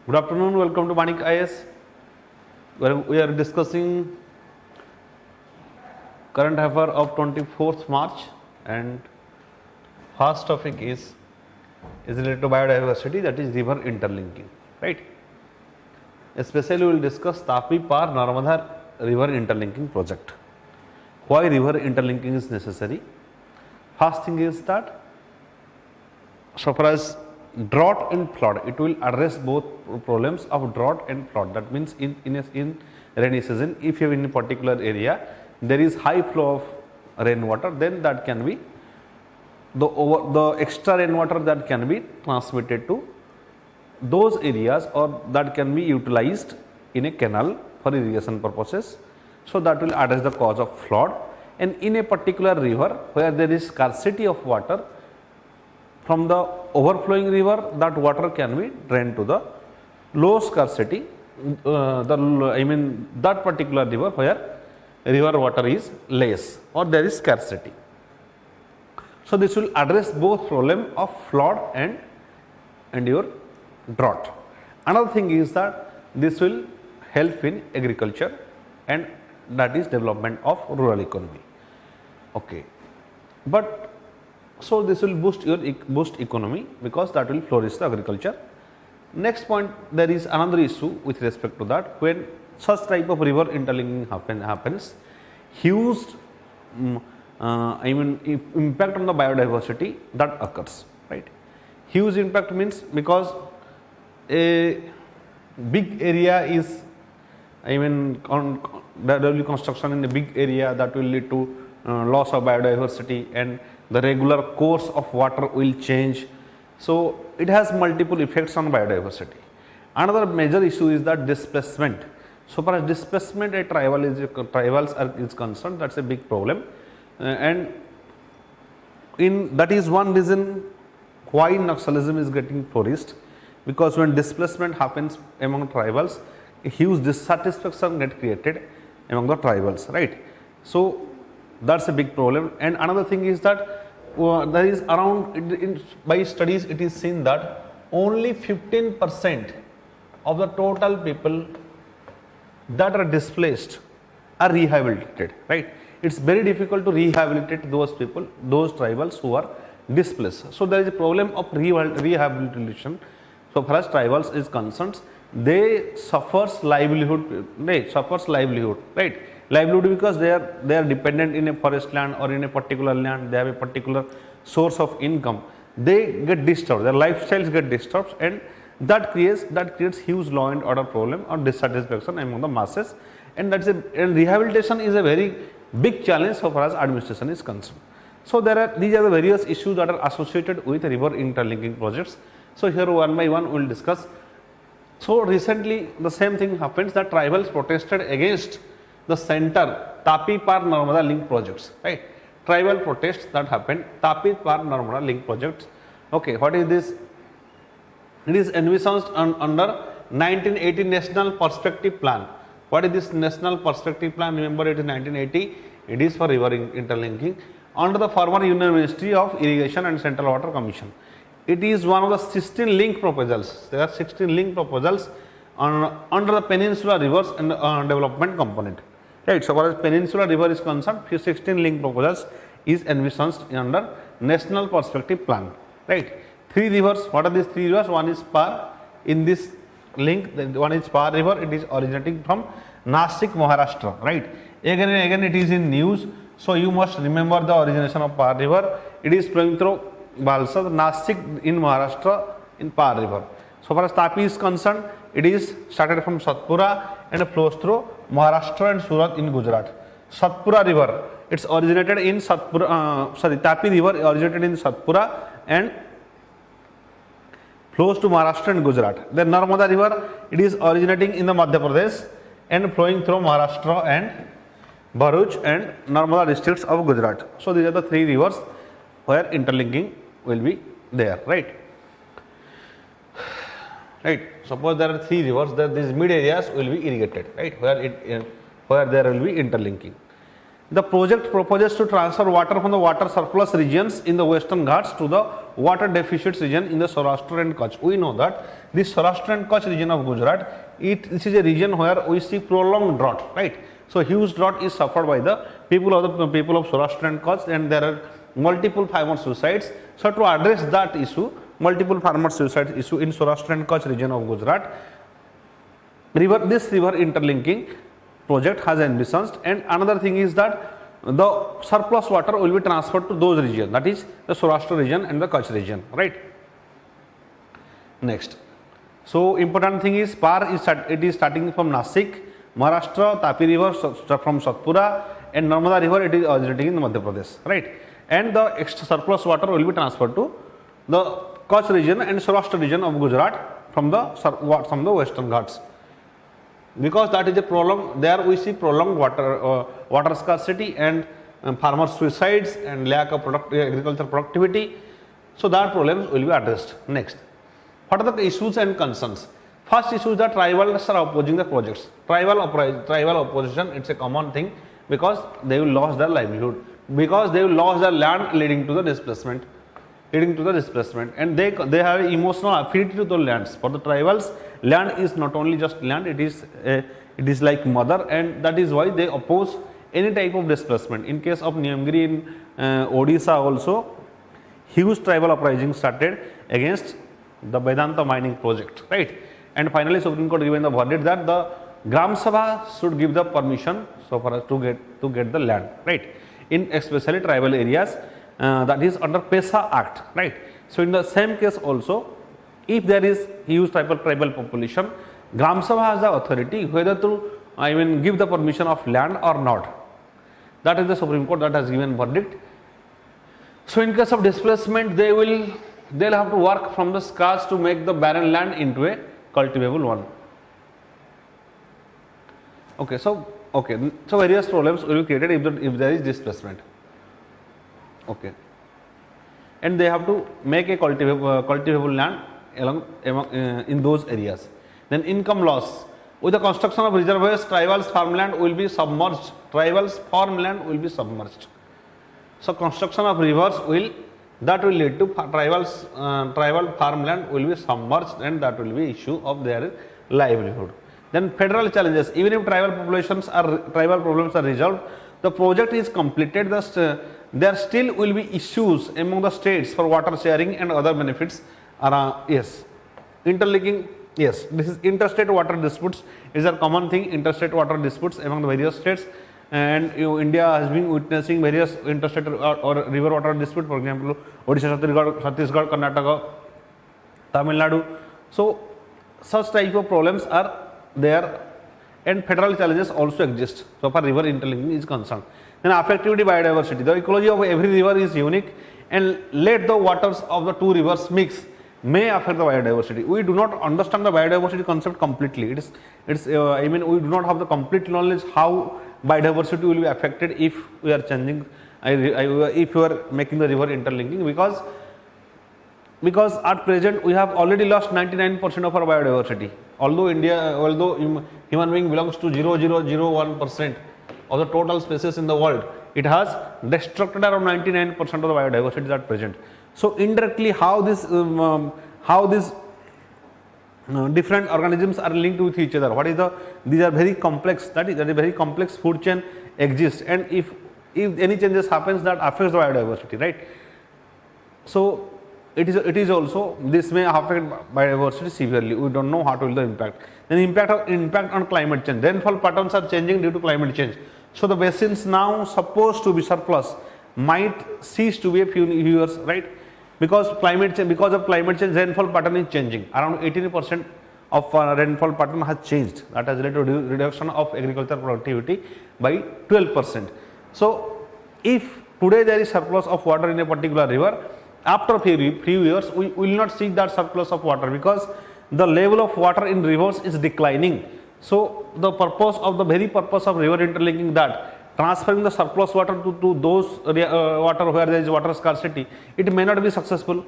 Good afternoon, welcome to Vanik-Ias, where we are discussing current affair of 24th March, and first topic is related to biodiversity, that is river interlinking, right? Especially we will discuss Tapi Par Narmada river interlinking project. Why river interlinking is necessary? First thing is that so far as drought and flood, it will address both problems of drought and flood. That means in rainy season, if you have in a particular area there is high flow of rainwater, then that can be the extra rainwater that can be transmitted to those areas, or that can be utilized in a canal for irrigation purposes. So that will address the cause of flood. And in a particular river where there is scarcity of water, from the overflowing river, that water can be drained to the low scarcity, that particular river where river water is less or there is scarcity. So this will address both problem of flood and your drought. Another thing is that this will help in agriculture, and that is development of rural economy. Okay, but so this will boost economy, because that will flourish the agriculture. Next point, there is another issue with respect to that. When such type of river interlinking happens, huge impact on the biodiversity that occurs, right? Huge impact means because a big area is there will be construction in a big area, that will lead to loss of biodiversity, and the regular course of water will change. So it has multiple effects on biodiversity. Another major issue is that displacement. So far as displacement at tribals is concerned, that's a big problem, and that is one reason why Naxalism is getting flourished, because when displacement happens among tribals, a huge dissatisfaction get created among the tribals, right? So that's a big problem. And another thing is that there is around, by studies it is seen that only 15% of the total people that are displaced are rehabilitated, right? It's very difficult to rehabilitate those people, those tribals who are displaced. So there is a problem of rehabilitation. So far as tribals is concerned, they suffers livelihood, right? Livelihood because they are dependent in a forest land or in a particular land, they have a particular source of income. They get disturbed, their lifestyles get disturbed, and that creates huge law and order problem or dissatisfaction among the masses, and and rehabilitation is a very big challenge so far as administration is concerned. So these are the various issues that are associated with river interlinking projects. So here one by one we will discuss. So recently the same thing happens, that tribals protested against the center Tapi Par Narmada link projects, right? Tribal protests that happened, Tapi Par Narmada link projects. Okay, what is this? It is envisaged under 1980 National Perspective Plan. What is this National Perspective Plan? Remember, it is 1980. It is for river interlinking under the former Union Ministry of Irrigation and Central Water Commission. It is one of the 16 link proposals. There are 16 link proposals under the peninsula rivers and development component. Right, so far as peninsula river is concerned, 16 link proposals is envisaged under National Perspective Plan. Right, 3 rivers. What are these 3 rivers? One is Par. In this link, one is Par river. It is originating from Nashik, Maharashtra. Right, again and again it is in news. So you must remember the origination of Par river. It is flowing through Valsad, Nashik in Maharashtra, in Par river. So far as Tapi is concerned, it is started from Satpura and flows through Maharashtra and Surat in Gujarat. Satpura river, it's originated in Tapi river originated in Satpura and flows to Maharashtra and Gujarat. Then Narmada river, it is originating in the Madhya Pradesh and flowing through Maharashtra and Bharuch and Narmada districts of Gujarat. So these are the 3 rivers where interlinking will be there, right? Right. Suppose there are 3 rivers, that these mid areas will be irrigated, right? Where there will be interlinking. The project proposes to transfer water from the water surplus regions in the Western Ghats to the water deficit region in the Saurashtra and Kutch. We know that this Saurashtra and Kutch region of Gujarat, this is a region where we see prolonged drought, right? So huge drought is suffered by the people of Saurashtra and Kutch, and there are multiple farmer suicides. So to address that issue, multiple farmer suicide issue in Saurashtra and Kutch region of Gujarat, this river interlinking project has envisaged. And another thing is that the surplus water will be transferred to those regions, that is the Saurashtra region and the Kutch region, right? Next, so important thing is PAR is it is starting from Nasik, Maharashtra, Tapi river from Satpura, and Narmada river it is originating in Madhya Pradesh, right? And the extra surplus water will be transferred to the Kutch region and Saurashtra region of Gujarat from the Western Ghats. Because that is a prolonged, there we see prolonged water scarcity and farmer suicides and lack of agricultural productivity. So that problems will be addressed. Next, what are the issues and concerns? First issue is that tribals are opposing the projects. Tribal opposition, it's a common thing, because they will lose their livelihood, because they will lose their land leading to the displacement, and they have emotional affinity to the lands. For the tribals, land is not only just land, it is like mother, and that is why they oppose any type of displacement. In case of Niyamgiri in Odisha also, huge tribal uprising started against the Vedanta mining project, right? And finally Supreme Court given the verdict that the Gram Sabha should give the permission so far as to get the land, right, in especially tribal areas, that is under PESA Act, right? So in the same case also, if there is huge tribal population, Gram Sabha has the authority whether to give the permission of land or not. That is the Supreme Court that has given verdict. So in case of displacement, they'll have to work from the scratch to make the barren land into a cultivable one. Okay, so various problems will be created if there is displacement. Okay, and they have to make a cultivable land in those areas. Then income loss. With the construction of reservoirs, tribals farmland will be submerged. So construction of rivers will lead to tribal farmland will be submerged, and that will be issue of their livelihood. Then federal challenges. Even if tribal problems are resolved, the project is completed, there still will be issues among the states for water sharing and other benefits. Yes, interlinking. Yes, this is interstate water disputes is a common thing. Interstate water disputes among the various states, and India has been witnessing various interstate or river water dispute. For example, Odisha, Chhattisgarh, Karnataka, Tamil Nadu. So such type of problems are there, and federal challenges also exist so far river interlinking is concerned. Then affectivity biodiversity. The ecology of every river is unique, and let the waters of the two rivers mix may affect the biodiversity. We do not understand the biodiversity concept completely. We do not have the complete knowledge how biodiversity will be affected if we are changing, if you are making the river interlinking, because at present we have already lost 99% of our biodiversity. Although human being belongs to 0.001% of the total species in the world, it has destructed around 99% of the biodiversity at present. So indirectly, how these different organisms are linked with each other? These are very complex. That is a very complex food chain exists, and if any changes happens, that affects the biodiversity, right? So it is also, this may affect biodiversity severely. We don't know how to will the impact. Then impact on climate change. Rainfall patterns are changing due to climate change. So the basins now supposed to be surplus might cease to be a few years, right? Because of climate change, rainfall pattern is changing. Around 18% of rainfall pattern has changed. That has led to reduction of agricultural productivity by 12%. So if today there is surplus of water in a particular river, after few years we will not see that surplus of water, because the level of water in rivers is declining. So the very purpose of river interlinking, that transferring the surplus water to those water where there is water scarcity, it may not be successful.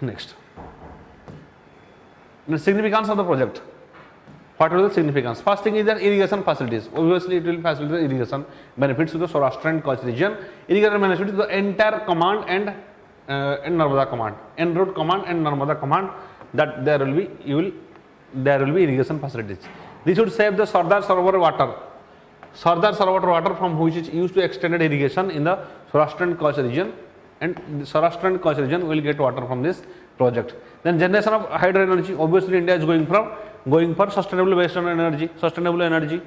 Next, the significance of the project. What are the significance? First thing is that irrigation facilities. Obviously, it will facilitate irrigation benefits to the Saurashtra and Kutch region. Irrigation benefits to the entire command and and Narmada command, en route command and Narmada command, that there will be irrigation facilities. This would save the Sardar Sarovar water. Sardar Sarovar water from which is used to extended irrigation in the Saurashtra and Kutch region, and the Saurashtra and Kutch region will get water from this project. Then generation of hydro energy, obviously India is going for sustainable based on energy, sustainable energy.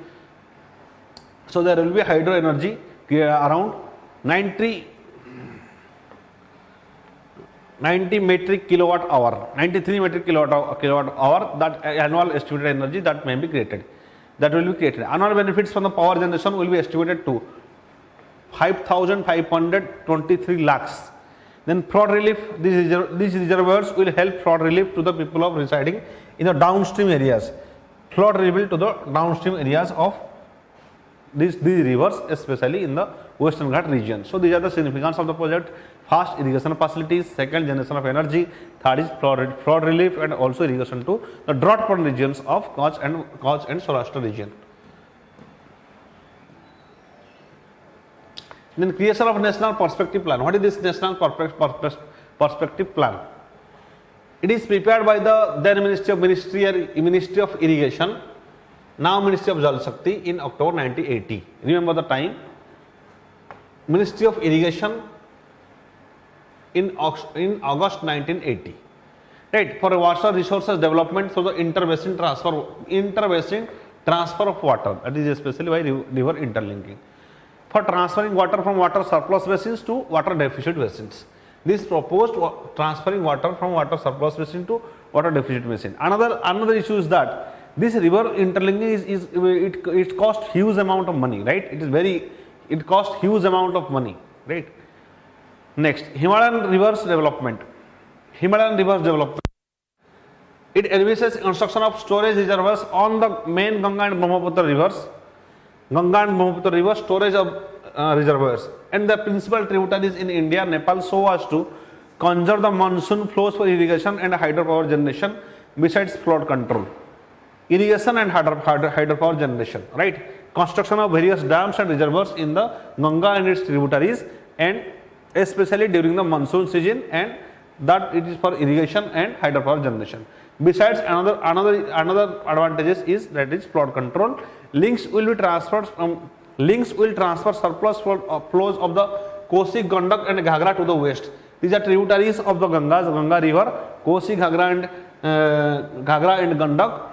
So there will be hydro energy around 90 metric kilowatt hour, 93 metric kilowatt hour, that annual estimated energy that may be created. That will be created. Annual benefits from the power generation will be estimated to 5,523 lakhs. Then flood relief, these reservoirs will help flood relief to the people of residing in the downstream areas. Flood relief to the downstream areas of these rivers, especially in the Western Ghat region. So these are the significance of the project. Fast irrigation facilities, second generation of energy, third is flood relief, and also irrigation to the drought prone regions of Kutch and Saurashtra region. Then creation of national perspective plan. What is this national perspective plan? It is prepared by the then Ministry of Irrigation, now Ministry of Jal Shakti, in October 1980. Remember the time. Ministry of Irrigation in August 1980. Right, for water resources development through the interbasin transfer of water, that is especially by river interlinking. For transferring water from water surplus basins to water deficit basins. This proposed transferring water from water surplus basin to water deficit basin. Another issue is that this river interlinking it costs huge amount of money, right? It costs huge amount of money, right? Next, Himalayan rivers development. It envisages construction of storage reservoirs on the main Ganga and Brahmaputra rivers. Storage of reservoirs and the principal tributaries in India, Nepal, so as to conserve the monsoon flows for irrigation and hydropower generation, besides flood control. Irrigation and hydropower generation, right? Construction of various dams and reservoirs in the Ganga and its tributaries, and especially during the monsoon season, and that it is for irrigation and hydropower generation. Besides, another advantages is that is flood control. Links will transfer surplus flows of the Kosi, Gandak and Ghagra to the west. These are tributaries of the Ganga river, Kosi, Ghagra and Gandak.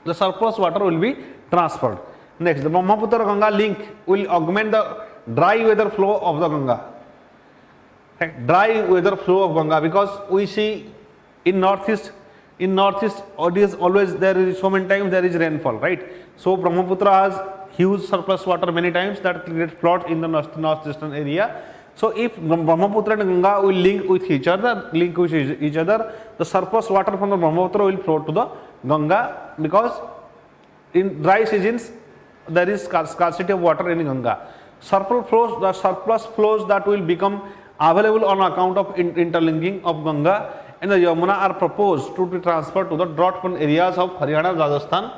The surplus water will be transferred. Next, the Brahmaputra Ganga link will augment the dry weather flow of the Ganga. Dry weather flow of Ganga, because we see in northeast it is always there is so many times there is rainfall, right? So Brahmaputra has huge surplus water many times that creates floods in the northeastern area. So if Brahmaputra and Ganga will link with each other, the surplus water from the Brahmaputra will flow to the Ganga, because in dry seasons there is scarcity of water in Ganga. Surplus flows that will become available on account of interlinking of Ganga and the Yamuna are proposed to be transferred to the drought-prone areas of Haryana, Rajasthan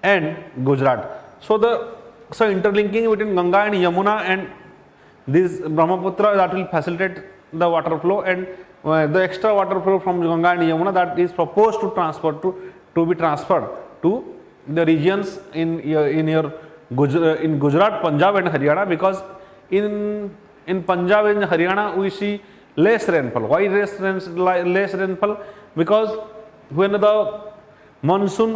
and Gujarat. So interlinking between Ganga and Yamuna and this Brahmaputra, that will facilitate the water flow, and the extra water flow from Ganga and Yamuna that is proposed to be transferred to the regions in Gujarat, Punjab and Haryana, because in Punjab and Haryana we see less rainfall. Why less rainfall? Because when the monsoon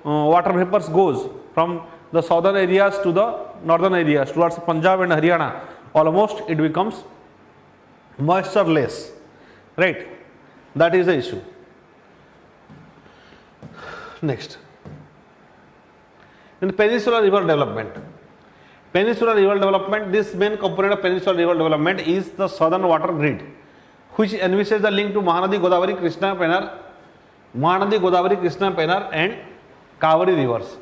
water vapors goes from the southern areas to the northern areas towards Punjab and Haryana, almost it becomes moisture less, right? That is the issue. Next, in peninsular river development. This main component of peninsular river development is the southern water grid, which envisages the link to Mahanadi, Godavari, Krishna, Pennar and Kaveri rivers.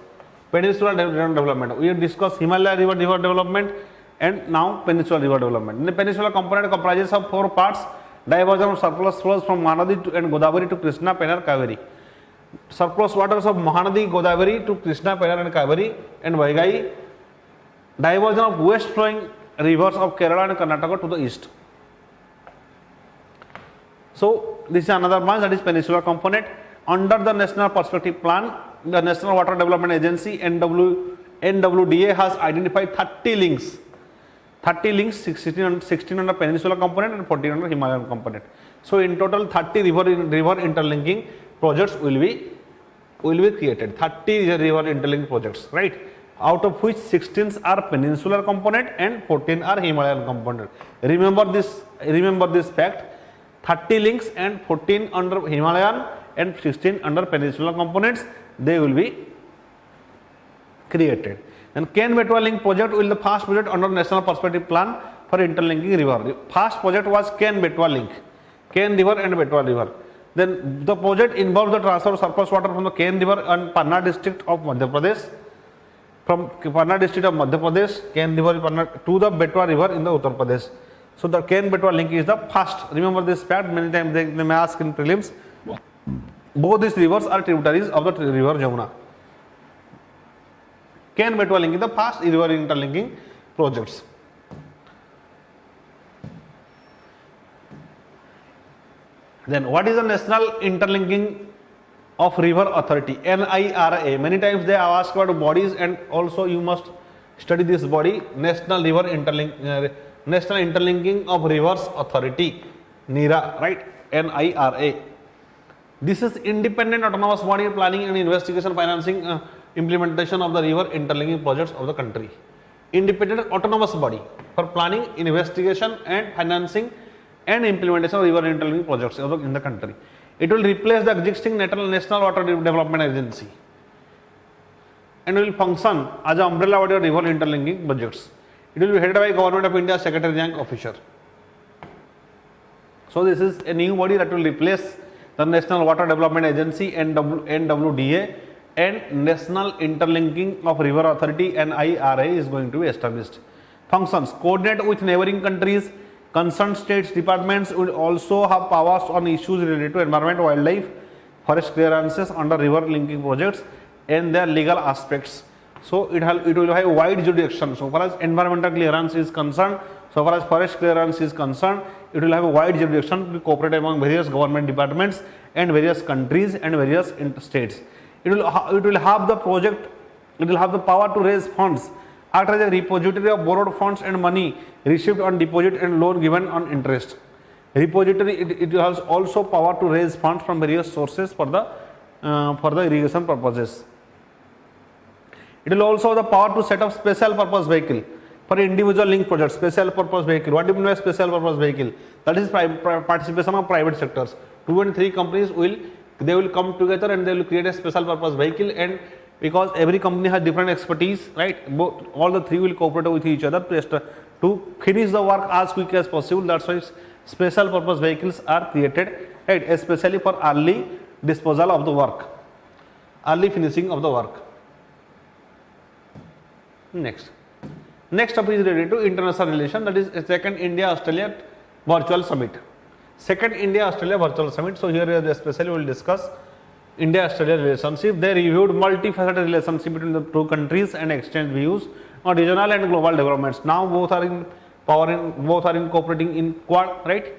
Peninsular development. We have discussed Himalaya river development and now peninsular river development. The peninsular component comprises of 4 parts: diversion of surplus flows from Mahanadi and Godavari to Krishna, Pennar, Kaveri. Surplus waters of Mahanadi, Godavari to Krishna, Pennar and Kaveri and Vaigai. Diversion of west flowing rivers of Kerala and Karnataka to the east. So this is another branch, that is peninsular component. Under the National Perspective Plan, the National Water Development Agency NWDA has identified 30 links. 30 links, 16 under peninsular component and 14 under Himalayan component. So in total 30 river interlinking projects will be created. 30 river interlinking projects, right? Out of which 16 are peninsular component and 14 are Himalayan component. Remember this fact. 30 links and 14 under Himalayan and 16 under peninsular components, they will be created. And Ken-Betwa link project will be the first project under National Perspective Plan for interlinking river. First project was Ken-Betwa link, Ken river and Betwa river. Then the project involves the transfer of surplus water from the Ken river and Panna district of Madhya Pradesh, Ken river to the Betwa river in the Uttar Pradesh. So the Ken-Betwa link is the first. Remember this fact, many times they may ask in prelims. Both these rivers are tributaries of the river Jamuna. Ken-Betwa link is the first river interlinking projects. Then what is the National Interlinking of River Authority, NIRA? Many times they are asked about bodies, and also you must study this body, National Interlinking of Rivers Authority, NIRA, right? NIRA. This is independent autonomous body planning and investigation, financing, implementation of the river interlinking projects of the country. Independent autonomous body for planning, investigation and financing and implementation of river interlinking projects in the country. It will replace the existing National Water Development Agency and will function as an umbrella body of river interlinking projects. It will be headed by Government of India Secretary Rank Officer. So this is a new body that will replace the National Water Development Agency NWDA, and National Interlinking of River Authority NIRA is going to be established. Functions: coordinate with neighboring countries. Concerned states departments will also have powers on issues related to environment, wildlife, forest clearances under river linking projects and their legal aspects. So it will have wide jurisdiction. So far as environmental clearance is concerned, so far as forest clearance is concerned, it will have a wide jurisdiction to cooperate among various government departments and various countries and various states. It will have the power to raise funds, act as a repository of borrowed funds and money received on deposit and loan given on interest. Repository, it has also power to raise funds from various sources for the irrigation purposes. It will also have the power to set up special purpose vehicle for individual link projects. Special purpose vehicle. What do you mean by special purpose vehicle? That is participation of private sectors. 2 and 3 companies will come together and they will create a special purpose vehicle, and because every company has different expertise, right? All the 3 will cooperate with each other to finish the work as quick as possible. That's why special purpose vehicles are created, right? Especially for early disposal of the work, early finishing of the work. Next topic is related to international relation, that is second India-Australia virtual summit. Second India-Australia virtual summit. So here especially we will discuss India-Australia relationship. They reviewed multifaceted relationship between the 2 countries and exchanged views on regional and global developments. Now both are cooperating in Quad, right?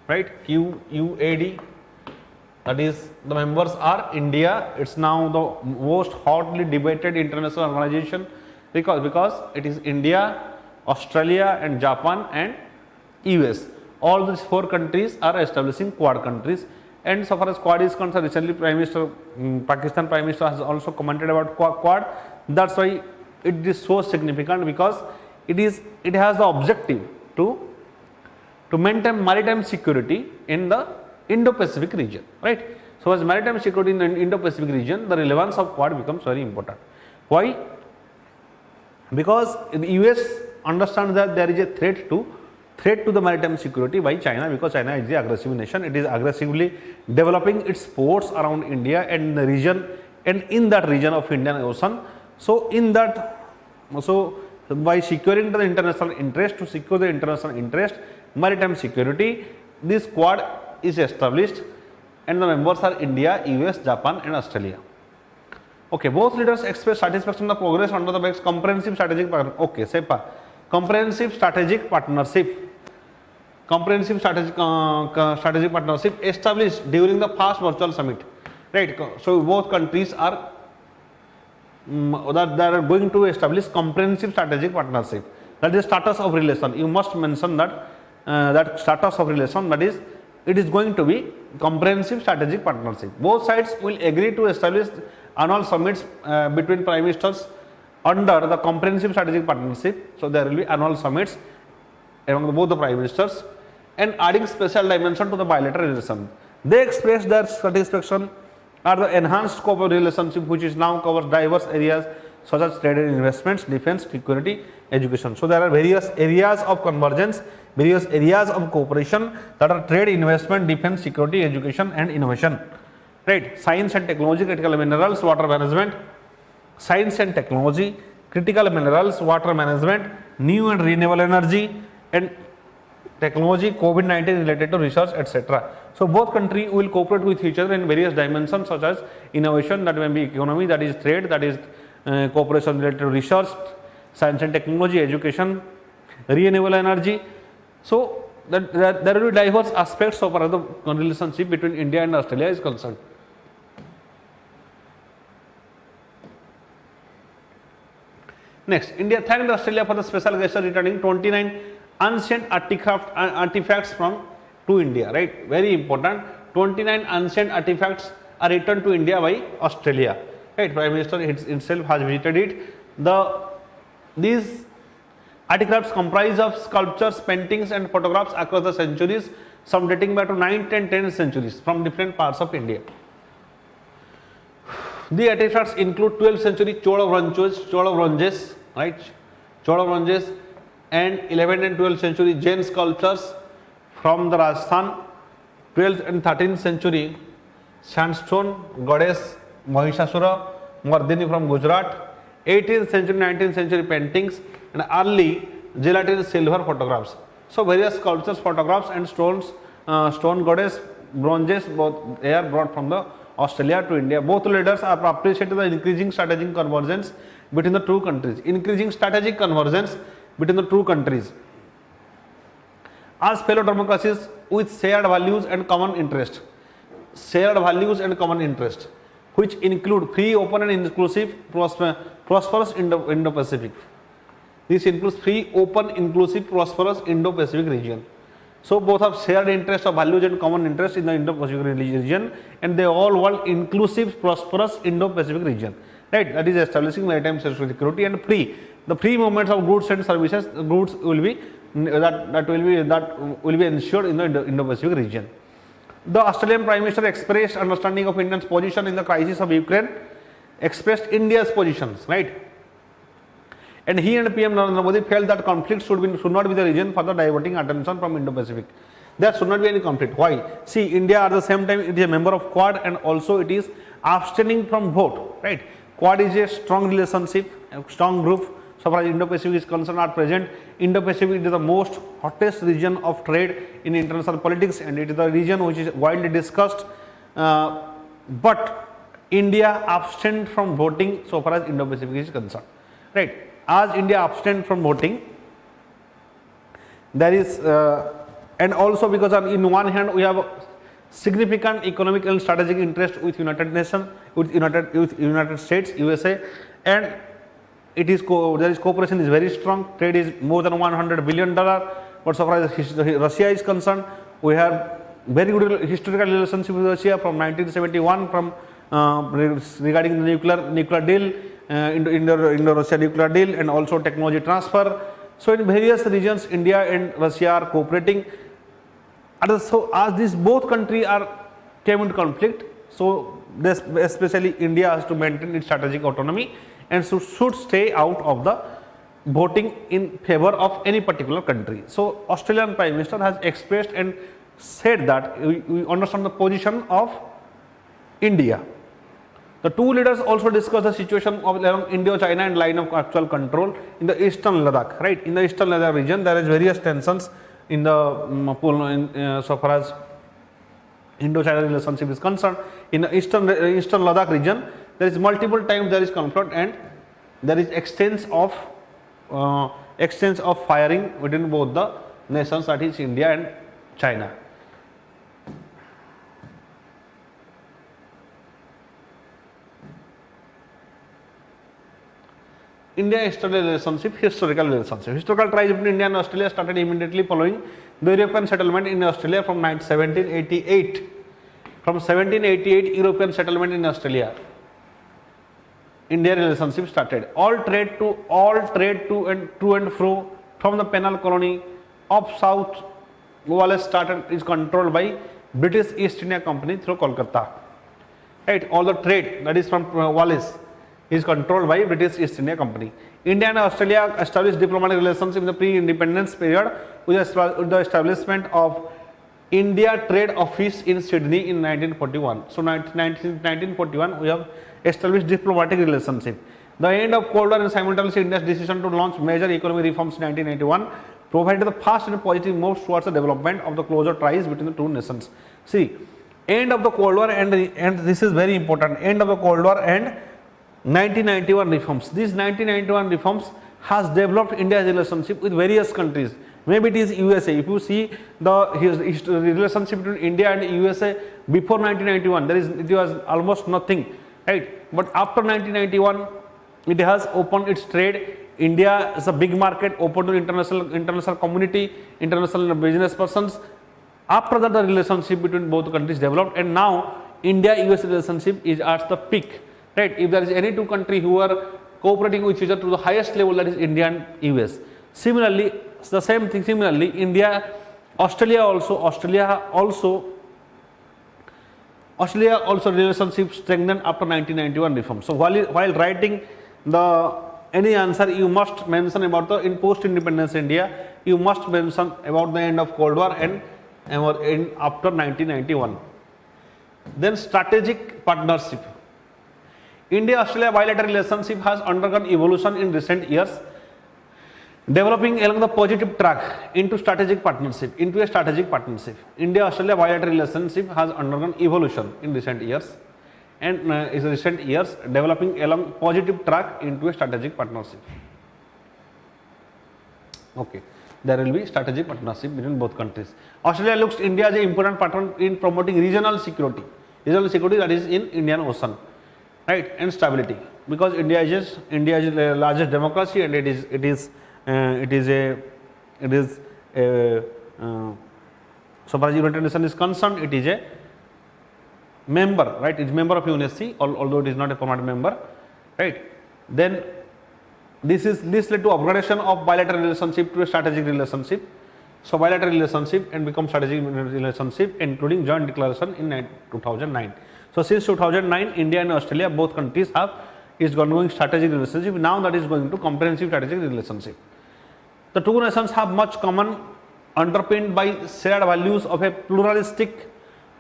QUAD. That is, the members are India. It's now the most hotly debated international organization because it is India, Australia and Japan and US. All these 4 countries are establishing Quad countries. And so far as Quad is concerned, recently Pakistan Prime Minister has also commented about Quad. That's why it is so significant, because it has the objective to maintain maritime security in the Indo-Pacific region, right? So as maritime security in the Indo-Pacific region, the relevance of Quad becomes very important. Why? Because the US understands that there is a threat to the maritime security by China, because China is the aggressive nation. It is aggressively developing its ports around India and the region, and in that region of Indian Ocean. So by securing the international interest, to secure the international interest, maritime security, this Quad is established, and the members are India, US, Japan and Australia. Okay, both leaders expressed satisfaction of the progress under the comprehensive strategic partnership. Okay, SEPA, comprehensive strategic partnership. comprehensive strategic partnership established during the first virtual summit, right? So both countries are that they are going to establish comprehensive strategic partnership. That is status of relation. You must mention that that status of relation, that is, it is going to be comprehensive strategic partnership. Both sides will agree to establish annual summits between prime ministers under the comprehensive strategic partnership. So there will be annual summits among both the prime ministers, and adding special dimension to the bilateral relation. They expressed their satisfaction at the enhanced scope of relationship, which is now covers diverse areas such as trade and investments, defense, security, education. So there are various areas of convergence, various areas of cooperation, that are trade, investment, defense, security, education and innovation, right? Science and technology, critical minerals, water management, science and technology, critical minerals, water management, new and renewable energy and technology, COVID-19 related to research, etc. So both countries will cooperate with each other in various dimensions such as innovation, that may be economy, that is trade, that is cooperation related to research, science and technology, education, renewable energy. So there will be diverse aspects so far as the relationship between India and Australia is concerned. Next, India thanked Australia for the special gesture returning 29 ancient artifacts to India, right? Very important. 29 ancient artifacts are returned to India by Australia, right? Prime Minister himself has visited it. These artifacts comprise of sculptures, paintings and photographs across the centuries, some dating back to 9th and 10th centuries from different parts of India. The artifacts include 12th century Chola bronzes, right? Chola bronzes and 11th and 12th century Jain sculptures from the Rajasthan, 12th and 13th century sandstone goddess Mahishasura Mardini from Gujarat, 18th century 19th century paintings and early gelatin silver photographs. So various sculptures, photographs and stone goddess bronzes, both they are brought from the Australia to India. Both leaders are appreciated the increasing strategic convergence between the two countries. Increasing strategic convergence between the two countries as fellow democracies with shared values and common interest. Shared values and common interest, which include free, open and inclusive, prosperous Indo-Pacific. This includes free, open, inclusive, prosperous Indo-Pacific region. So both have shared interest of values and common interest in the Indo-Pacific region, and they all want inclusive, prosperous Indo-Pacific region, right? That is establishing maritime security and free. The free movements of goods and services, goods will be that will be ensured in the Indo-Pacific region. The Australian Prime Minister expressed understanding of India's position in the crisis of Ukraine, expressed India's positions, right? And he and PM Narendra Modi felt that conflict should not be the reason for the diverting attention from Indo-Pacific. There should not be any conflict. Why? See, India at the same time it is a member of Quad and also it is abstaining from vote, right? Quad is a strong relationship, a strong group. So far as Indo-Pacific is concerned at present, Indo-Pacific is the most hottest region of trade in international politics and it is the region which is widely discussed. But India abstained from voting so far as Indo-Pacific is concerned, right? As India abstained from voting, there is and also because in one hand we have significant economic and strategic interest with United Nations, with United States, USA, and it is there is cooperation is very strong. Trade is more than $100 billion. But so far as Russia is concerned, we have very good historical relationship with Russia from 1971 from regarding the nuclear deal, Indo-Russia nuclear deal, and also technology transfer. So in various regions, India and Russia are cooperating. And so as these both countries came into conflict, so this, especially India has to maintain its strategic autonomy and should stay out of the voting in favor of any particular country. So Australian Prime Minister has expressed and said that we understand the position of India. The two leaders also discussed the situation of Indo-China and line of actual control in the eastern Ladakh, right? In the eastern Ladakh region, there is various tensions in the so far as Indo-China relationship is concerned. In the eastern Ladakh region, there is multiple times there is conflict and there is exchange of firing between both the nations, that is India and China. India-Australia relationship, historical relationship. Historical ties between India and Australia started immediately following the European settlement in Australia from 1788. From 1788, European settlement in Australia, India relationship started. All trade to and fro from the penal colony of South Wales is controlled by British East India Company through Kolkata. Right, all the trade that is from Wales is controlled by British East India Company. India and Australia established diplomatic relations in the pre-independence period with the establishment of India Trade Office in Sydney in 1941. So 1941 we have established diplomatic relationship. The end of Cold War and simultaneously India's decision to launch major economic reforms in 1981 provided the fast and positive moves towards the development of the closer ties between the two nations. See, end of the Cold War and this is very important, end of the Cold War and 1991 reforms. These 1991 reforms has developed India's relationship with various countries. Maybe it is USA. If you see the relationship between India and USA before 1991, it was almost nothing, right? But after 1991, it has opened its trade. India is a big market, open to international community, international business persons. After that, the relationship between both countries developed, and now India-US relationship is at the peak. Right, if there is any two countries who are cooperating with each other to the highest level, that is India and US. Similarly, the same thing. Similarly, Australia also relationship strengthened after 1991 reform. So while writing any answer, you must mention about the in post-independence India. You must mention about the end of Cold War and after 1991. Then strategic partnership. India-Australia bilateral relationship has undergone evolution in recent years, developing along the positive track into a strategic partnership. India-Australia bilateral relationship has undergone evolution in recent years, and developing along positive track into a strategic partnership. Okay, there will be strategic partnership between both countries. Australia looks India as an important partner in promoting regional security. Regional security, that is in Indian Ocean. Right, and stability, because India is the largest democracy, and it is so far as United Nations is concerned, it is a member, right? It is member of UNSC, although it is not a permanent member, right? Then this led to upgradation of bilateral relationship to a strategic relationship. So bilateral relationship and become strategic relationship, including joint declaration in 2009. So since 2009, India and Australia, both countries is going strategic relationship. Now that is going to comprehensive strategic relationship. The two nations have much common, underpinned by shared values of a pluralistic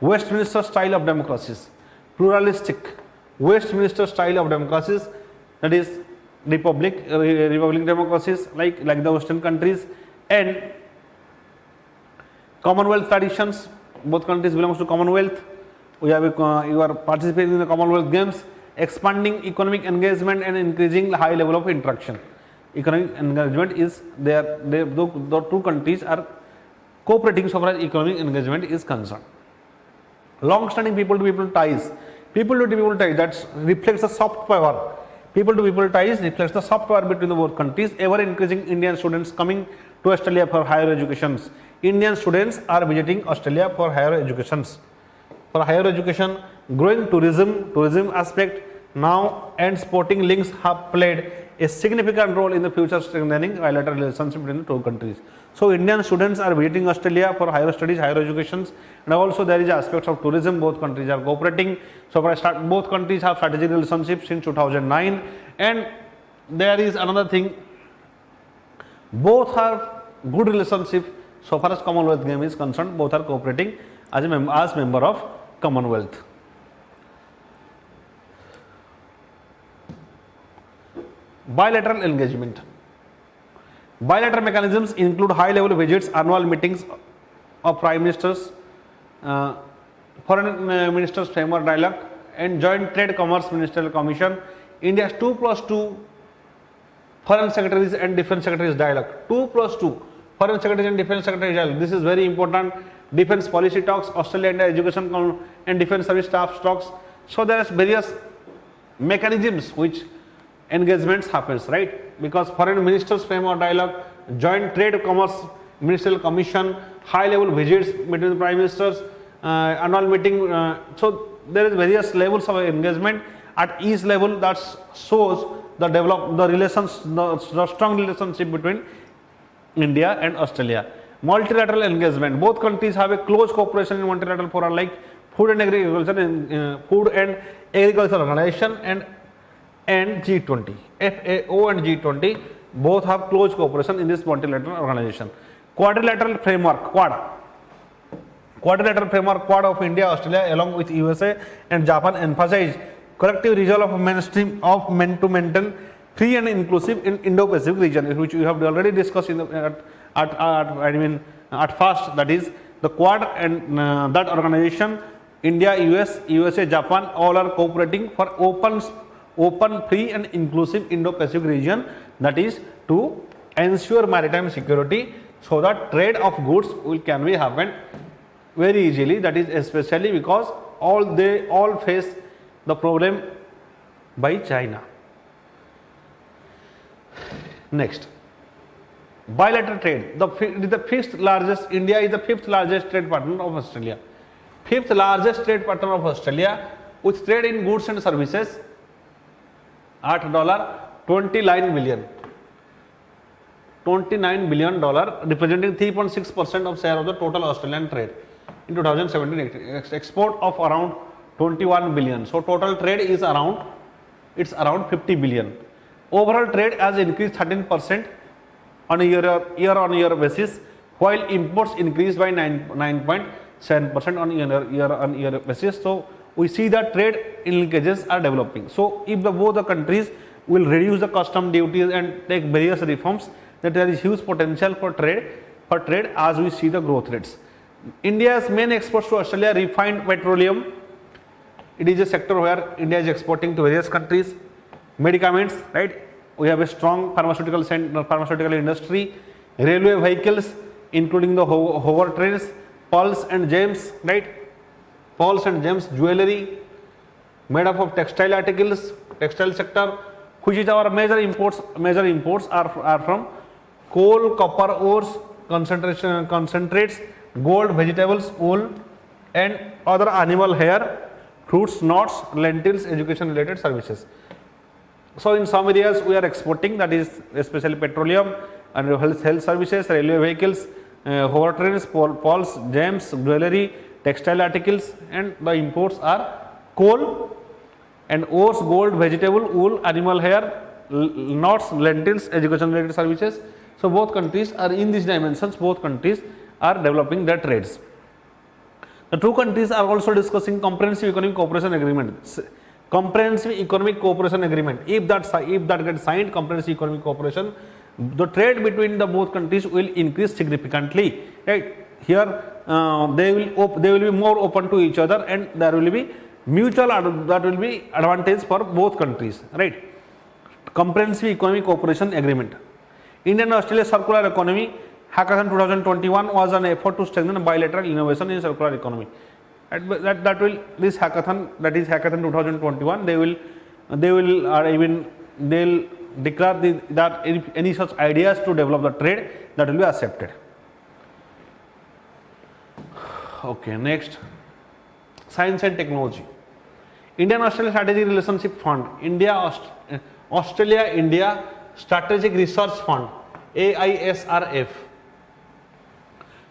Westminster style of democracies. Pluralistic Westminster style of democracies, that is republic democracies like the Western countries, and Commonwealth traditions. Both countries belongs to Commonwealth. You are participating in the Commonwealth Games, expanding economic engagement and increasing the high level of interaction. Economic engagement is there. The two countries are cooperating so far as economic engagement is concerned. Long-standing people-to-people ties. People-to-people ties, that reflects the soft power. People-to-people ties reflects the soft power between the both countries. Ever increasing Indian students coming to Australia for higher educations. Indian students are visiting Australia for higher educations. For higher education, growing tourism aspect now, and sporting links have played a significant role in the future strengthening bilateral relationship between the two countries. So Indian students are visiting Australia for higher studies, higher educations, and also there is aspects of tourism. Both countries are cooperating. So both countries have strategic relationships since 2009, and there is another thing. Both have good relationship so far as Commonwealth game is concerned. Both are cooperating as member of Commonwealth. Bilateral engagement. Bilateral mechanisms include high-level visits, annual meetings of prime ministers, foreign ministers framework dialogue, and joint trade commerce ministerial commission. India's 2+2 foreign secretaries and defense secretaries dialogue. 2+2 Foreign Secretary and Defense Secretary General. This is very important. Defense policy talks, Australia India education and defense service staff talks. So there are various mechanisms which engagements happens, right? Because foreign ministers framework dialogue, joint trade commerce ministerial commission, high level visits between the prime ministers, annual meeting. So there is various levels of engagement. At each level that shows the the strong relationship between India and Australia. Multilateral engagement. Both countries have a close cooperation in multilateral fora like Food and Agriculture Organization and G20. FAO and G20 both have close cooperation in this multilateral organization. Quadrilateral framework, Quadrilateral framework, Quad of India, Australia along with USA and Japan emphasize collective resolve of mainstream of to maintain free and inclusive in Indo-Pacific region, which we have already discussed in the, at first, that is the Quad and that organization, India, USA, Japan, all are cooperating for open, free and inclusive Indo-Pacific region, that is to ensure maritime security so that trade of goods can be happen very easily, that is especially because they all face the problem by China. Next, bilateral trade. The fifth largest, India is the fifth largest trade partner of Australia. Fifth largest trade partner of Australia with trade in goods and services at $29 billion. $29 billion representing 3.6% of share of the total Australian trade. In 2017, export of around 21 billion. So total trade is around 50 billion. Overall trade has increased 13% on a year-on-year basis, while imports increased by 9.7% on year-on-year basis. So we see that trade linkages are developing. So if both the countries will reduce the custom duties and take various reforms, that there is huge potential for trade as we see the growth rates. India's main exports to Australia: refined petroleum. It is a sector where India is exporting to various countries. Medicaments, right? We have a strong pharmaceutical industry. Railway vehicles, including the hover trains. Pearls and gems, right? Pearls and gems, jewelry, made up of textile articles, textile sector, which is our major imports. Major imports are from coal, copper ores, concentrates, gold, vegetables, wool, and other animal hair, fruits, nuts, lentils, education related services. So in some areas we are exporting, that is especially petroleum and health services, railway vehicles, hover trains, pearls, gems, jewelry, textile articles, and the imports are coal and ores, gold, vegetable, wool, animal hair, nuts, lentils, education related services. So both countries are in these dimensions, both countries are developing their trades. The two countries are also discussing comprehensive economic cooperation agreement. Comprehensive economic cooperation agreement. If that gets signed, comprehensive economic cooperation, the trade between the both countries will increase significantly. Right here, they will be more open to each other, and there will be mutual that will be advantage for both countries. Right. Comprehensive economic cooperation agreement. Indian Australia circular economy hackathon 2021 was an effort to strengthen bilateral innovation in circular economy. This hackathon, that is hackathon 2021, they'll declare that any such ideas to develop the trade, that will be accepted. Okay, next, science and technology. Indian Australia Strategic Relationship Fund, Australia India Strategic Research Fund, AISRF,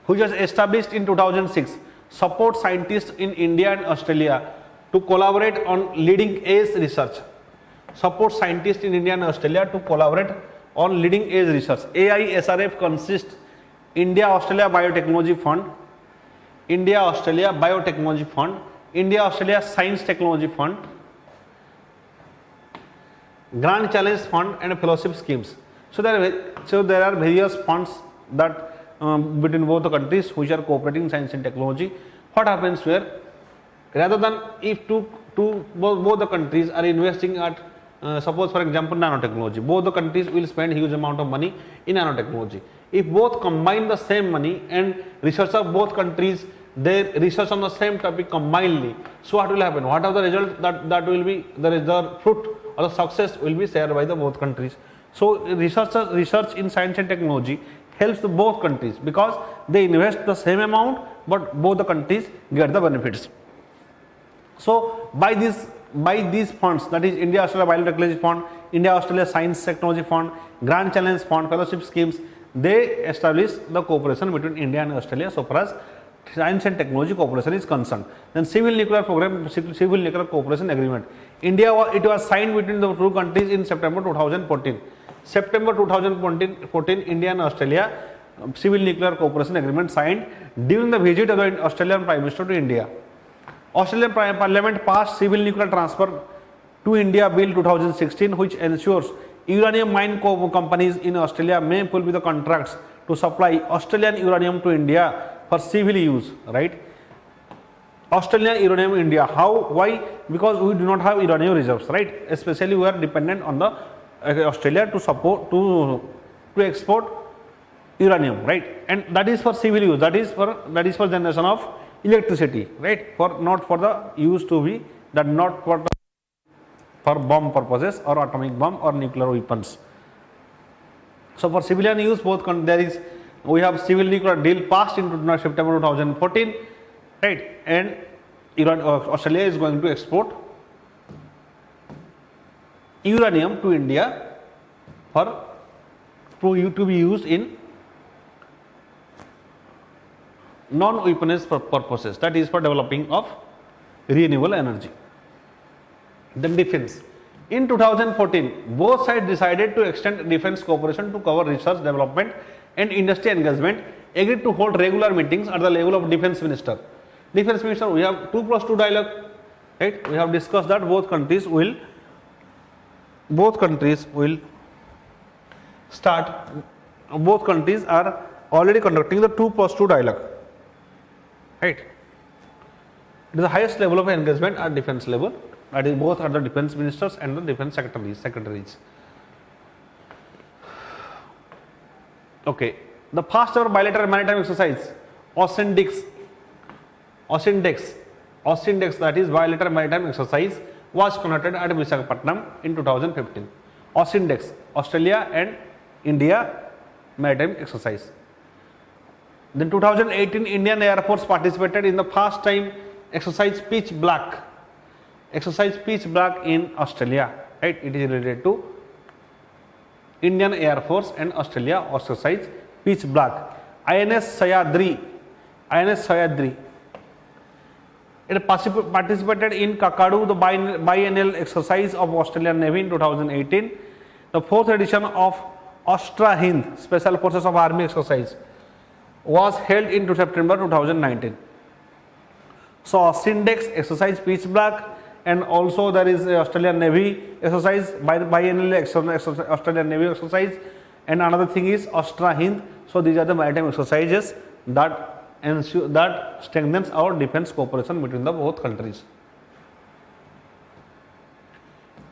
which was established in 2006, support scientists in India and Australia to collaborate on leading edge research. Support scientists in India and Australia to collaborate on leading edge research. AISRF consists India Australia Biotechnology Fund, India Australia Biotechnology Fund, India Australia Science Technology Fund, Grand Challenge Fund, and fellowship schemes. So there are various funds that between both the countries which are cooperating in science and technology. What happens here? Rather than if both the countries are investing at suppose for example nanotechnology, both the countries will spend huge amount of money in nanotechnology. if both combine the same money and research of both countries, they research on the same topic combinedly, so what will happen? What are the result that will be the fruit or the success will be shared by the both countries. So research in science and technology helps the both countries because they invest the same amount, but both the countries get the benefits. So by these funds, that is India Australia Biotechnology Fund, India Australia Science Technology Fund, Grand Challenge Fund, fellowship schemes, they establish the cooperation between India and Australia so far as science and technology cooperation is concerned. Then civil nuclear program, civil nuclear cooperation agreement. It was signed between the two countries in September 2014. September 2014, India and Australia civil nuclear cooperation agreement signed during the visit of the Australian Prime Minister to India. Australian Parliament passed Civil Nuclear Transfer to India Bill 2016, which ensures uranium mine companies in Australia may fulfill the contracts to supply Australian uranium to India for civil use, right? Australian uranium India. How? Why? Because we do not have uranium reserves, right? Especially we are dependent on the Australia to support to export uranium, right? And that is for civil use. That is for generation of electricity, right? For not for the use to be that not for bomb purposes or atomic bomb or nuclear weapons. So for civilian use, we have civil nuclear deal passed in September 2014, right? And Australia is going to export uranium to India to be used in non-weaponized purposes, that is for developing of renewable energy. Then defense. In 2014, both sides decided to extend defense cooperation to cover research, development and industry engagement, agreed to hold regular meetings at the level of defense minister. Defense minister, we have 2+2 dialogue, right? We have discussed that both countries will start, both countries are already conducting the 2+2 dialogue, right? It is the highest level of engagement at defense level, that is both at the defense ministers and the defense secretaries. Okay, the first ever bilateral maritime exercise, Oas And Wbcs, that is bilateral maritime exercise, was conducted at Visakhapatnam in 2015. Oas And Wbcs, Australia and India maritime exercise. Then 2018, Indian Air Force participated in the first time exercise Pitch Black in Australia, right? It is related to Indian Air Force and Australia exercise Pitch Black. INS Sayadri, it participated in Kakadu, the biennial exercise of Australian Navy in 2018. The 4th edition of Austra Hind Special Forces of Army exercise was held in September 2019. So Oas And Wbcs exercise Pitch Black, and also there is Australian Navy exercise, biennial Australian Navy exercise, and another thing is Austra Hind. So these are the maritime exercises that strengthens our defense cooperation between the both countries.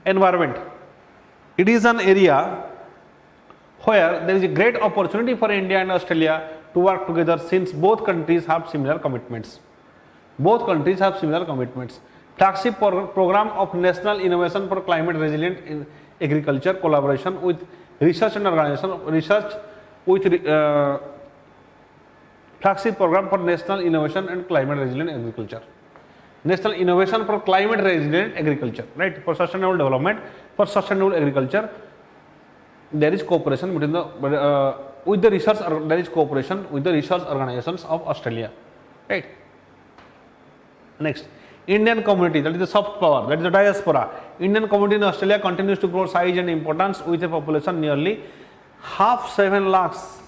Environment. It is an area where there is a great opportunity for India and Australia to work together, since both countries have similar commitments. Flagship program of National Innovation for Climate Resilient in Agriculture, collaboration with research and organization, flagship program for National Innovation and Climate Resilient Agriculture. National Innovation for Climate Resilient Agriculture, right? For sustainable development, for sustainable agriculture, there is cooperation between with the research. There is cooperation with the research organizations of Australia, right? Next, Indian community, that is the soft power, that is the diaspora. Indian community in Australia continues to grow size and importance with a population nearly 7 lakhs,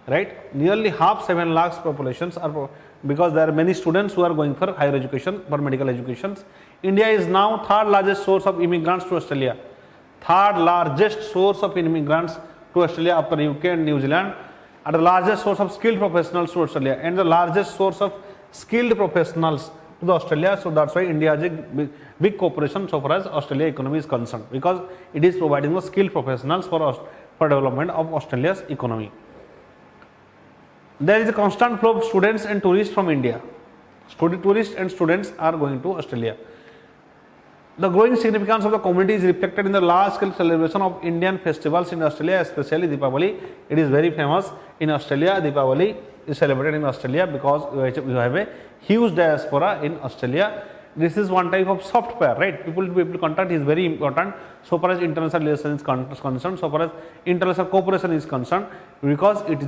right? Nearly 7 lakhs populations are, because there are many students who are going for higher education, for medical educations. India is now third largest source of immigrants to Australia. Third largest source of immigrants to Australia after UK and New Zealand, and the largest source of skilled professionals to Australia, and the largest source of skilled professionals to the Australia. So that's why India has a big cooperation so far as Australia economy is concerned, because it is providing the skilled professionals for development of Australia's economy. there is a constant flow of students and tourists from India. Tourists and students are going to Australia. The growing significance of the community is reflected in the large-scale celebration of Indian festivals in Australia, especially Deepavali. It is very famous in Australia. Deepavali is celebrated in Australia because we have a huge diaspora in Australia. This is one type of soft power, right? People to people contact is very important so far as international relations is concerned, so far as international cooperation is concerned, because it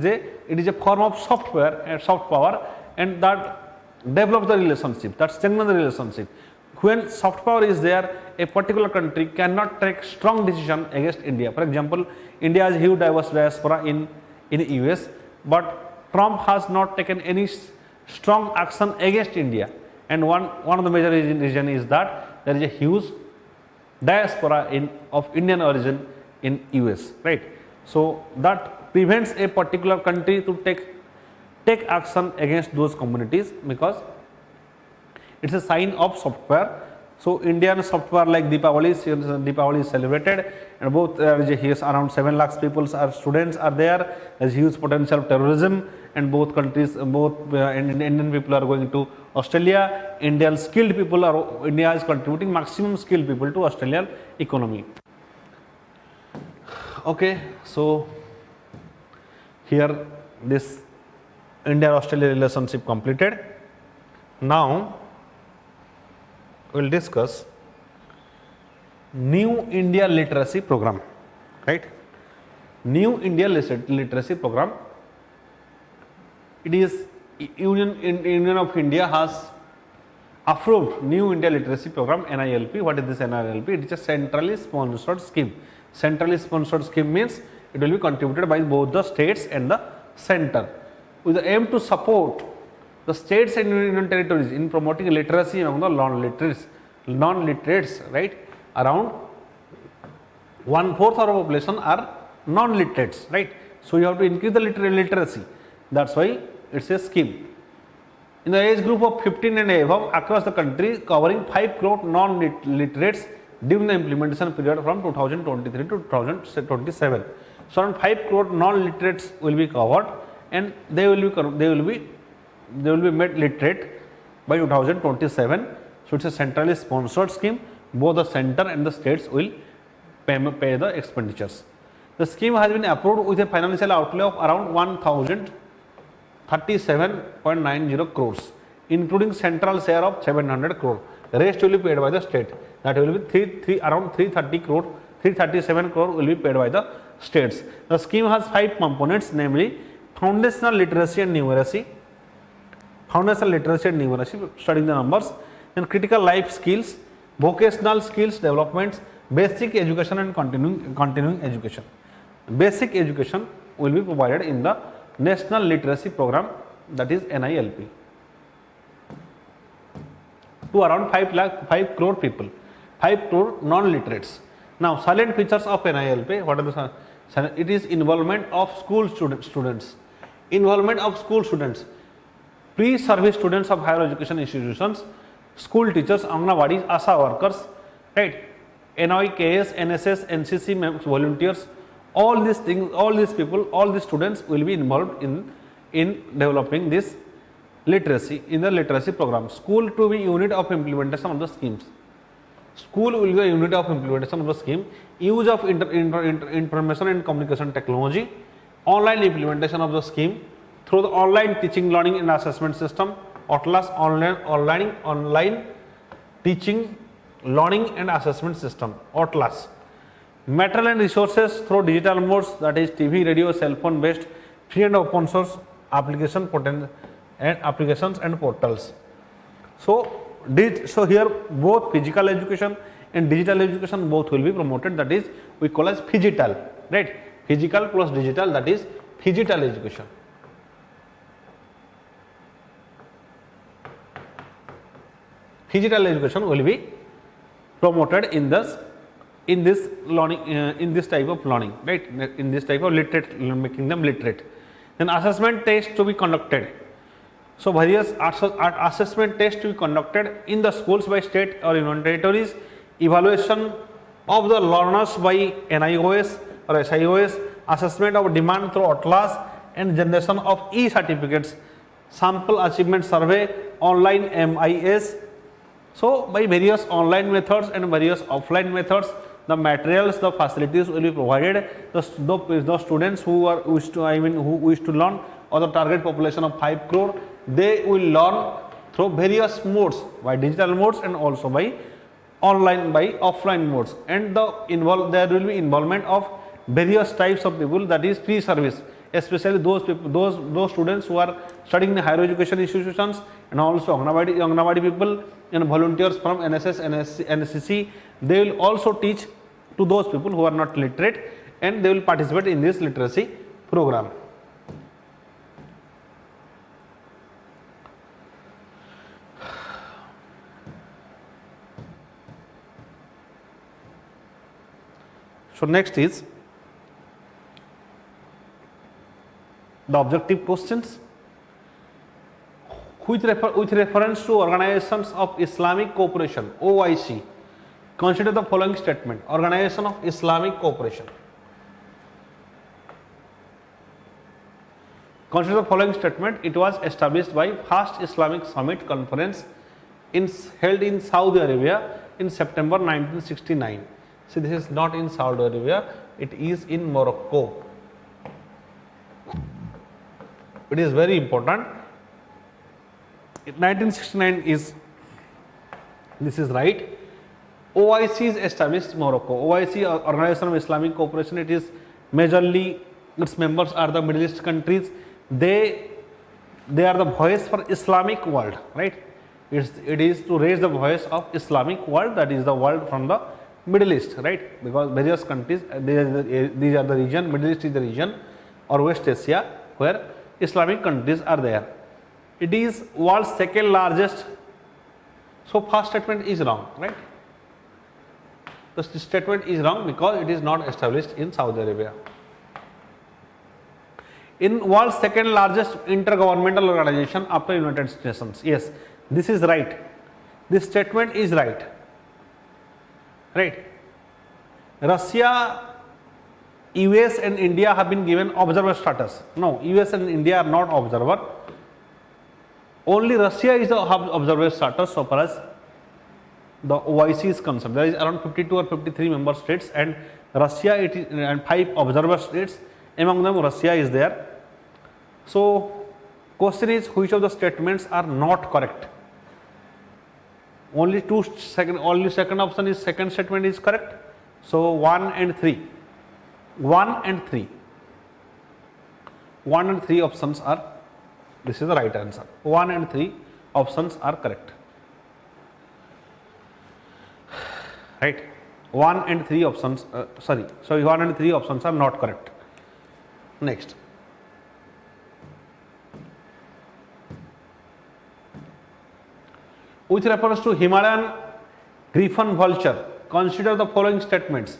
is a form of soft power, and that develops the relationship, that strengthens the relationship. When soft power is there, a particular country cannot take strong decision against India. For example, India has huge diverse diaspora in US, but Trump has not taken any strong action against India. And one of the major reason is that there is a huge diaspora of Indian origin in US, right? So that prevents a particular country to take action against those communities, because it's a sign of soft power. So Indian soft power like Deepavali is celebrated, and both here around 7 lakhs people are students are there. There's huge potential of terrorism, and both countries, Indian people are going to Australia. India is contributing maximum skilled people to Australian economy. Okay, so here this India-Australia relationship completed. Now we will discuss New India Literacy Program, right? New India Literacy Program. It is Union of India has approved New India Literacy Program, NILP. What is this NILP? It is a centrally sponsored scheme. Centrally sponsored scheme means it will be contributed by both the states and the center, with the aim to support the states and union territories in promoting literacy among the non-literates, right? Around 1/4 of our population are non-literates, right? So you have to increase the literacy. That's why it's a scheme. In the age group of 15 and above across the country, covering 5 crore non-literates during the implementation period from 2023 to 2027. So around 5 crore non-literates will be covered, and they will be made literate by 2027. So it's a centrally sponsored scheme. Both the center and the states will pay the expenditures. The scheme has been approved with a financial outlay of around 1,037.90 crores, including central share of 700 crore. The rest will be paid by the state. That will be around 337 crore will be paid by the states. The scheme has 5 components, namely foundational literacy and numeracy, studying the numbers, then critical life skills, vocational skills developments, basic education and continuing education. Basic education will be provided in the National Literacy Program, that is NILP, to around 5 crore people, 5 crore non-literates. Now, silent features of NILP, what are the? It is involvement of school students. Involvement of school students, pre-service students of higher education institutions, school teachers, Anganwadis, ASA workers, right? NOI-KS, NSS, NCC volunteers, all these things, all these people, all these students will be involved in developing this literacy in the literacy program. School to be unit of implementation of the schemes. School will be a unit of implementation of the scheme. Use of information and communication technology, online implementation of the scheme through the online teaching, learning and assessment system, OTLAS, online teaching, learning and assessment system, OTLAS. Material and resources through digital modes, that is TV, radio, cell phone based free and open source applications and portals. So here both physical education and digital education both will be promoted, that is we call as phygital, right? Physical plus digital, that is phygital education. Phygital education will be promoted in this learning, in this type of learning, right? In this type of literate, making them literate. Then assessment tests to be conducted. So various assessment tests to be conducted in the schools by state or union territories. Evaluation of the learners by NIOS or SIOS. Assessment of demand through OTLAS and generation of e-certificates, sample achievement survey, online MIS. So by various online methods and various offline methods, the materials, the facilities will be provided. The students who are wish to who wish to learn, or the target population of 5 crore, they will learn through various modes, by digital modes and also by online, by offline modes. And there will be involvement of various types of people, that is free service, especially those people, those students who are studying in higher education institutions, and also Anganwadi people and volunteers from NSS, NCC. They will also teach to those people who are not literate, and they will participate in this literacy program. So next is the objective questions. With reference to Organizations of Islamic Cooperation, OIC, consider the following statement. Organization of Islamic Cooperation. Consider the following statement. It was established by First Islamic Summit Conference held in Saudi Arabia in September 1969. See, this is not in Saudi Arabia, it is in Morocco. It is very important. 1969 is, this is right. OIC is established in Morocco. OIC, Organization of Islamic Cooperation, it is majorly, its members are the Middle East countries. They are the voice for Islamic world, right? It is to raise the voice of Islamic world, that is the world from the Middle East, right? Because various countries, these are the region, Middle East is the region, or West Asia, where Islamic countries are there. It is world's second largest. So first statement is wrong, right? The statement is wrong because it is not established in Saudi Arabia. In world's second largest intergovernmental organization after United Nations. Yes, this is right. This statement is right. Right. Russia, US and India have been given observer status. No, US and India are not observer. Only Russia is the observer status so far as the OIC is concerned. There is around 52 or 53 member states, and Russia and 5 observer states. Among them, Russia is there. So, question is, which of the statements are not correct? Only second option is, second statement is correct. So 1 and 3. 1 and 3. 1 and 3 options are, this is the right answer. 1 and 3 options are correct. Right. 1 and 3 options, 1 and 3 options are not correct. Next. With reference to Himalayan griffon vulture, consider the following statements.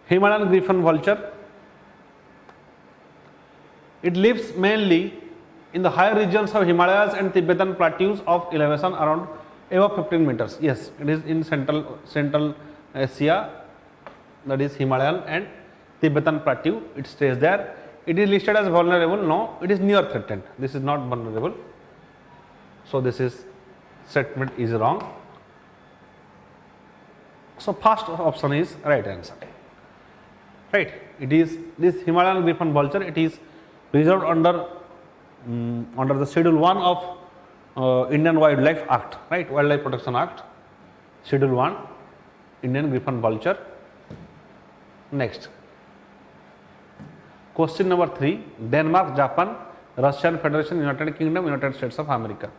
Himalayan griffon vulture, it lives mainly in the higher regions of Himalayas and Tibetan plateaus of elevation around above 15 meters. Yes, it is in Central Asia, that is Himalayan and Tibetan plateau, it stays there. It is listed as vulnerable. No, it is near threatened. This is not vulnerable. So this is statement is wrong. So first option is right answer. Right. It is this Himalayan griffon vulture. It is reserved under the Schedule 1 of Indian Wildlife Act. Right. Wildlife Protection Act. Schedule 1. Indian griffon vulture. Next. Question number 3. Denmark, Japan, Russian Federation, United Kingdom, United States of America.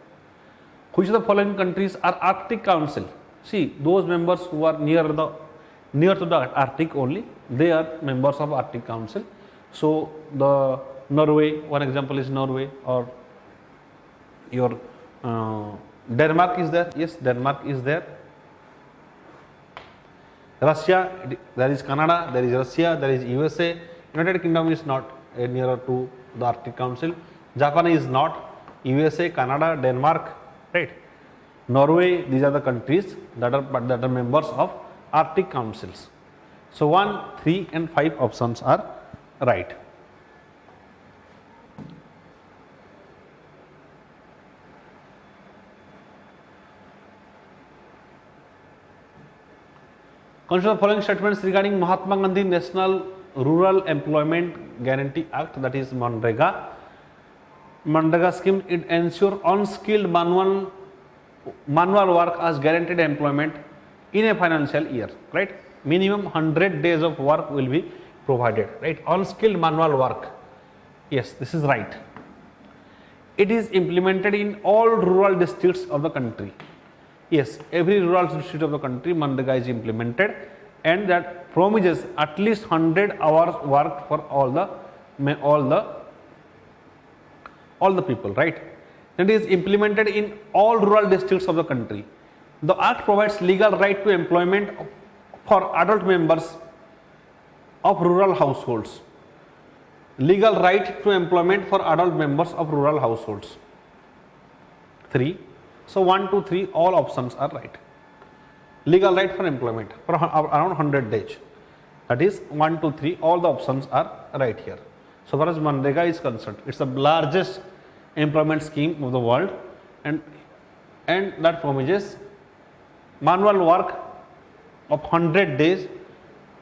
Which of the following countries are Arctic Council? See, those members who are near to the Arctic only, they are members of Arctic Council. So the Norway, one example is Norway, or your Denmark is there. Yes, Denmark is there. Russia, there is Canada, there is Russia, there is USA. United Kingdom is not nearer to the Arctic Council. Japan is not. USA, Canada, Denmark, right? Norway, these are the countries that are members of Arctic Councils. So 1, 3 and 5 options are right. Consider the following statements regarding Mahatma Gandhi National Rural Employment Guarantee Act, that is MNREGA. MNREGA scheme, it ensures unskilled manual work as guaranteed employment in a financial year, right? Minimum 100 days of work will be provided, right? Unskilled manual work. Yes, this is right. It is implemented in all rural districts of the country. Yes, every rural district of the country, MNREGA is implemented, and that promises at least 100 hours work for all the people, right? It is implemented in all rural districts of the country. The act provides legal right to employment for adult members of rural households. Legal right to employment for adult members of rural households. 3. So 1, 2, 3, all options are right. Legal right for employment for around 100 days. That is 1, 2, 3, all the options are right here. So far as MNREGA is concerned, it's the largest employment scheme of the world, and that promises manual work of 100 days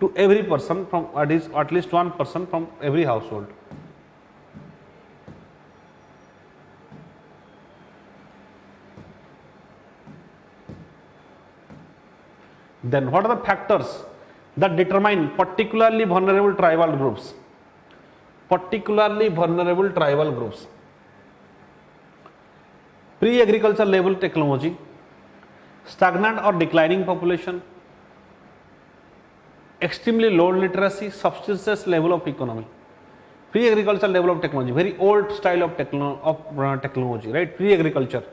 to every person from at least one person from every household. Then what are the factors that determine particularly vulnerable tribal groups? Particularly vulnerable tribal groups. Pre-agriculture level technology, stagnant or declining population, extremely low literacy, subsistence level of economy. Pre-agriculture level of technology, very old style of technology, right? Pre-agriculture.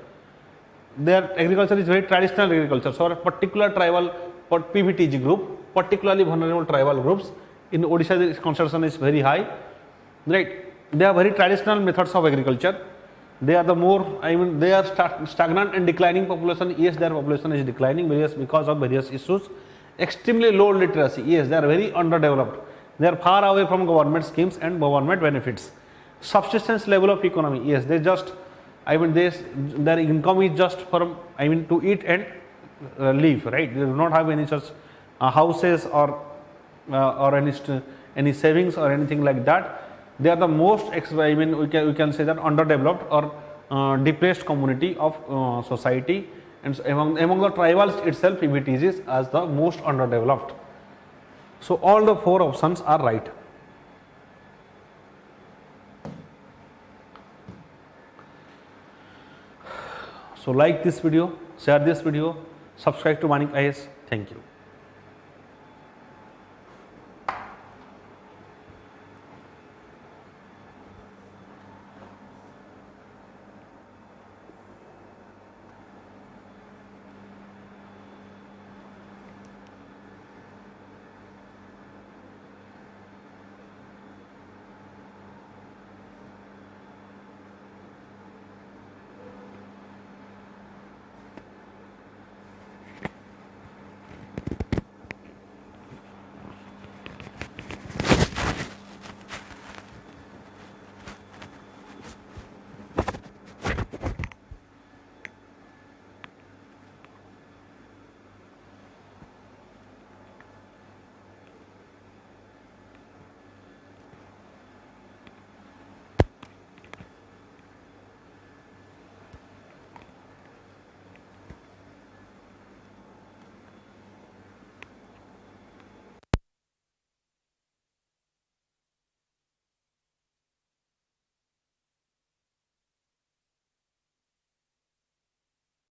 Their agriculture is very traditional agriculture. So a particular tribal or PVTG group, particularly vulnerable tribal groups, in Odisha the concentration is very high, right? They have very traditional methods of agriculture. They are they are stagnant and declining population. Yes, their population is declining because of various issues. Extremely low literacy. Yes, they are very underdeveloped. They are far away from government schemes and government benefits. Subsistence level of economy. Yes, they just, their income is just for, to eat and live, right? They do not have any such houses or any savings or anything like that. They are the most, we can say that underdeveloped or depressed community of society, and so among the tribals itself, PVTG is as the most underdeveloped. So all the 4 options are right. So like this video, share this video, subscribe to Vanik-Ias. Thank you.